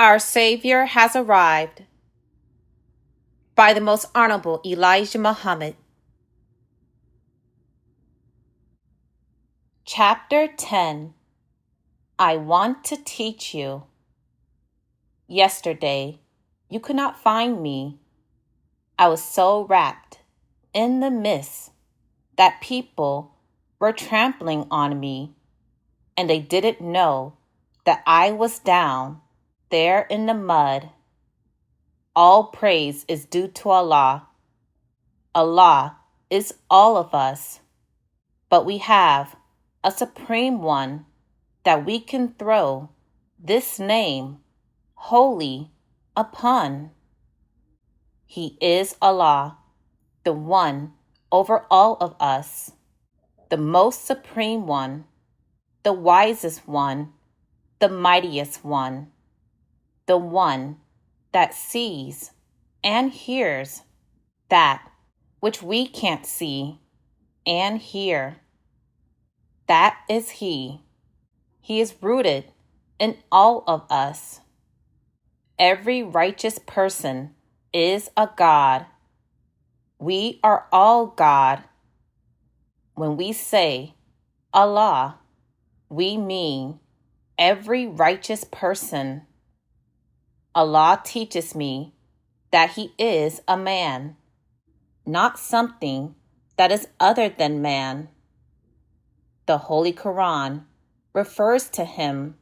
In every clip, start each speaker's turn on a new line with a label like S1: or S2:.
S1: Our Saviour has arrived by the Most Honorable Elijah Muhammad. Chapter 10. I want to teach you. Yesterday, you could not find me. I was so wrapped in the mist that people were trampling on me, and they didn't know that I was down there in the mud. All praise is due to Allah. Allah is all of us, but we have a supreme one that we can throw this name holy upon. He is Allah, the one over all of us, the most supreme one, the wisest one, the mightiest one, the one that sees and hears that which we can't see and hear. That is He. He is rooted in all of us. Every righteous person is a God. We are all God. When we say Allah, we mean every righteous person. Allah teaches me that He is a man, not something that is other than man. The Holy Quran refers to Him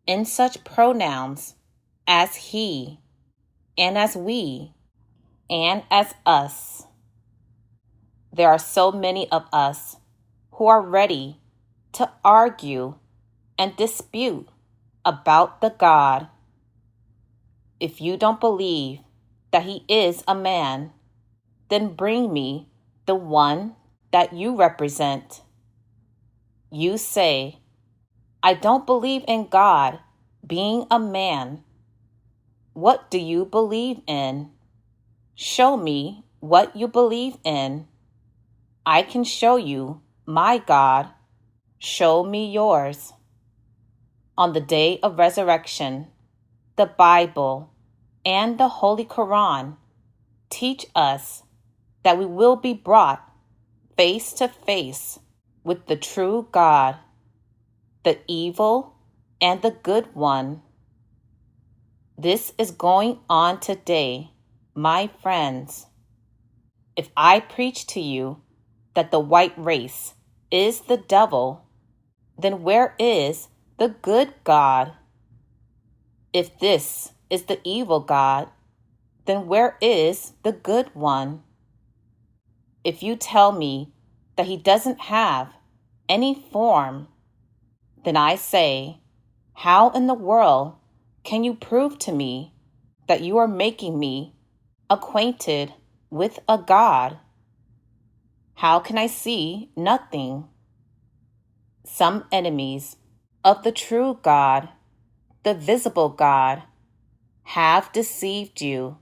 S1: in such pronouns as He, and as we, and as us. There are so many of us who are ready to argue and dispute about the God. If you don't believe that He is a man, then bring me the one that you represent. You say, I don't believe in God being a man. What do you believe in? Show me what you believe in. I can show you my God. Show me yours. On the day of resurrection, the Bible and the Holy Quran teach us that we will be brought face to face with the true God, the evil and the good one. This is going on today, my friends. If I preach to you that the white race is the devil, then where is the good God? If this is the evil God, then where is the good one? If you tell me that He doesn't have any form, then I say, how in the world can you prove to me that you are making me acquainted with a God? How can I see nothing? Some enemies of the true God, the visible God, have deceived you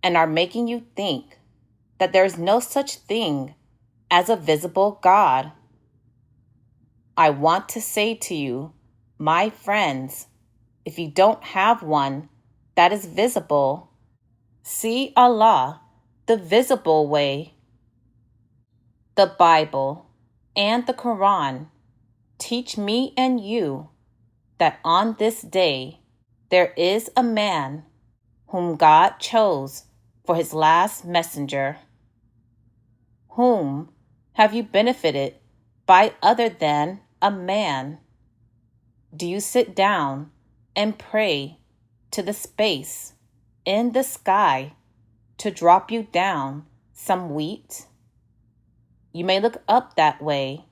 S1: and are making you think that there is no such thing as a visible God. I want to say to you, my friends, if you don't have one that is visible, see Allah the visible way. The Bible and the Quran teach me and you that on this day there is a man whom God chose for His last messenger. Whom have you benefited by other than a man? Do you sit down and pray to the space in the sky to drop you down some wheat? You may look up that way,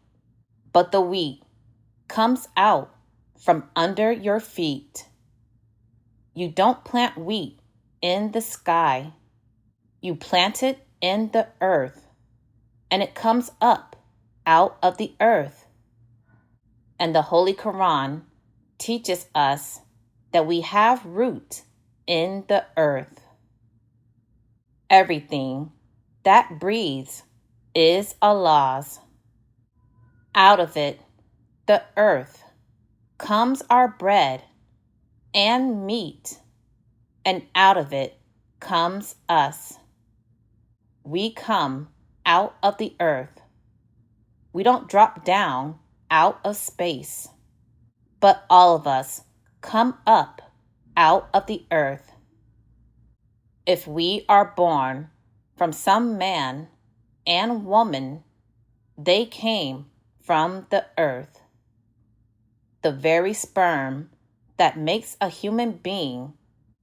S1: but the wheat comes out from under your feet. You don't plant wheat in the sky. You plant it in the earth, and it comes up out of the earth. And the Holy Quran teaches us that we have root in the earth. Everything that breathes is Allah's. Out of it, the earth, comes our bread, and meat, and out of it comes us. We come out of the earth. We don't drop down out of space, but all of us come up out of the earth. If we are born from some man and woman, they came from the earth. The very sperm that makes a human being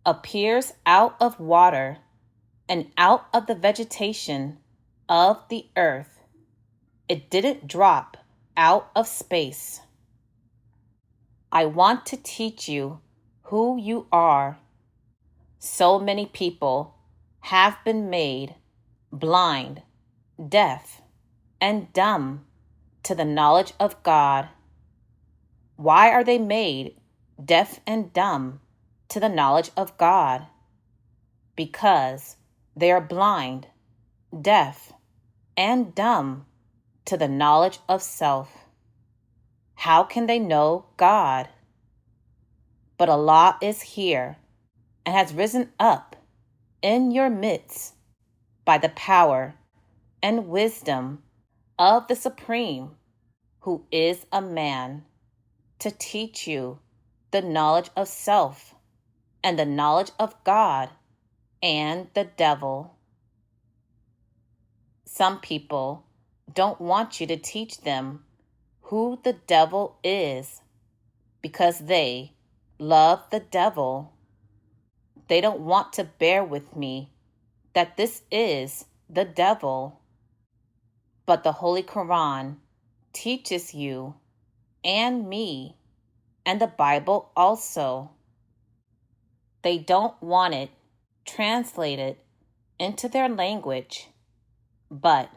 S1: appears out of water and out of the vegetation of the earth. It didn't drop out of space. I want to teach you who you are. So many people have been made blind, deaf, and dumb to the knowledge of God. Why are they made deaf and dumb to the knowledge of God? Because they are blind, deaf, and dumb to the knowledge of self. How can they know God? But Allah is here and has risen up in your midst by the power and wisdom of the Supreme, who is a man, to teach you the knowledge of self and the knowledge of God and the devil. Some people don't want you to teach them who the devil is because they love the devil. They don't want to bear with me that this is the devil. But the Holy Quran teaches you and me, and the Bible also. They don't want it translated into their language, but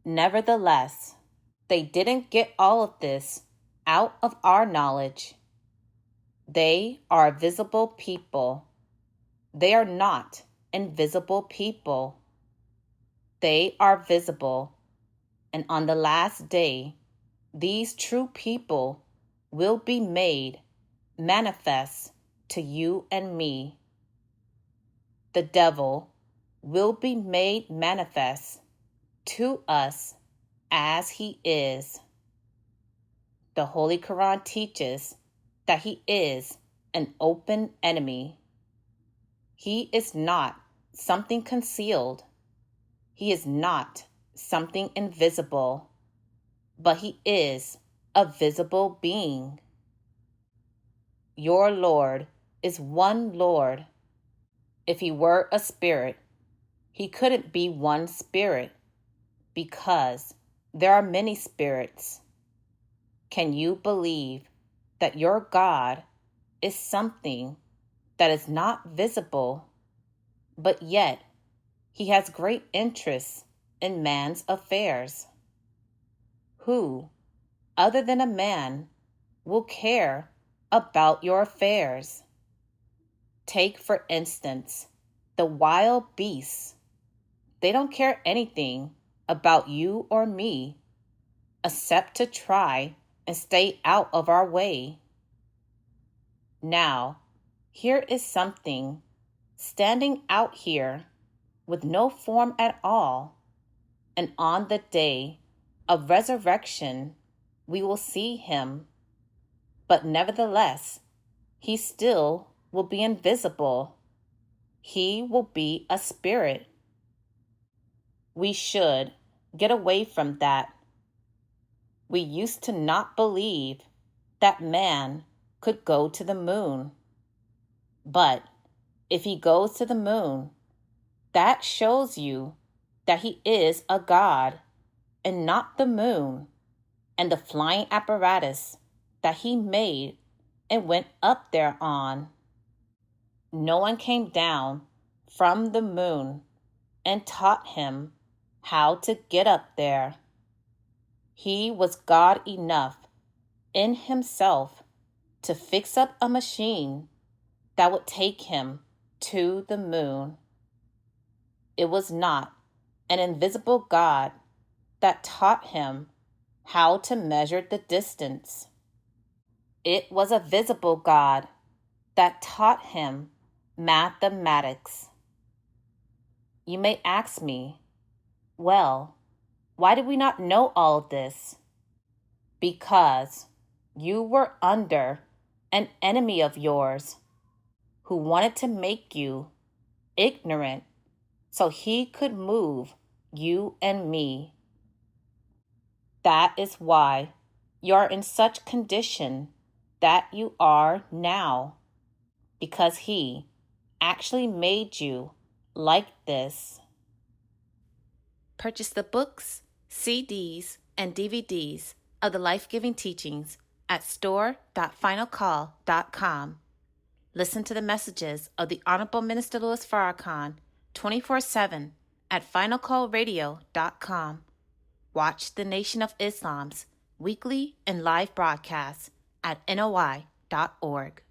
S1: nevertheless, they didn't get all of this out of our knowledge. They are a visible people. They are not invisible people. They are visible, and on the last day, these true people will be made manifest to you and me. The devil will be made manifest to us as he is. The Holy Quran teaches that he is an open enemy. He is not something concealed. He is not something invisible, but he is a visible being. Your Lord is one Lord. If he were a spirit, he couldn't be one spirit because there are many spirits. Can you believe that your God is something that is not visible, but yet he has great interest in man's affairs? Who, other than a man, will care about your affairs? Take, for instance, the wild beasts. They don't care anything about you or me, except to try and stay out of our way. Now, here is something standing out here with no form at all, and on the day of resurrection we will see him, but nevertheless he still will be invisible. He will be a spirit. We should get away from that. We used to not believe that man could go to the moon. But if he goes to the moon, that shows you that he is a god and not the moon and the flying apparatus that he made and went up there on. No one came down from the moon and taught him how to get up there. He was God enough in himself to fix up a machine that would take him to the moon. It was not an invisible God that taught him how to measure the distance. It was a visible God that taught him mathematics. You may ask me, well, why did we not know all of this? Because you were under an enemy of yours who wanted to make you ignorant so he could move you and me. That is why you're in such condition that you are now, because he actually made you like this. Purchase the books, CDs, and DVDs of the life-giving teachings at store.finalcall.com. Listen to the messages of the Honorable Minister Louis Farrakhan 24/7 at finalcallradio.com. Watch the Nation of Islam's weekly and live broadcasts at NOI.org.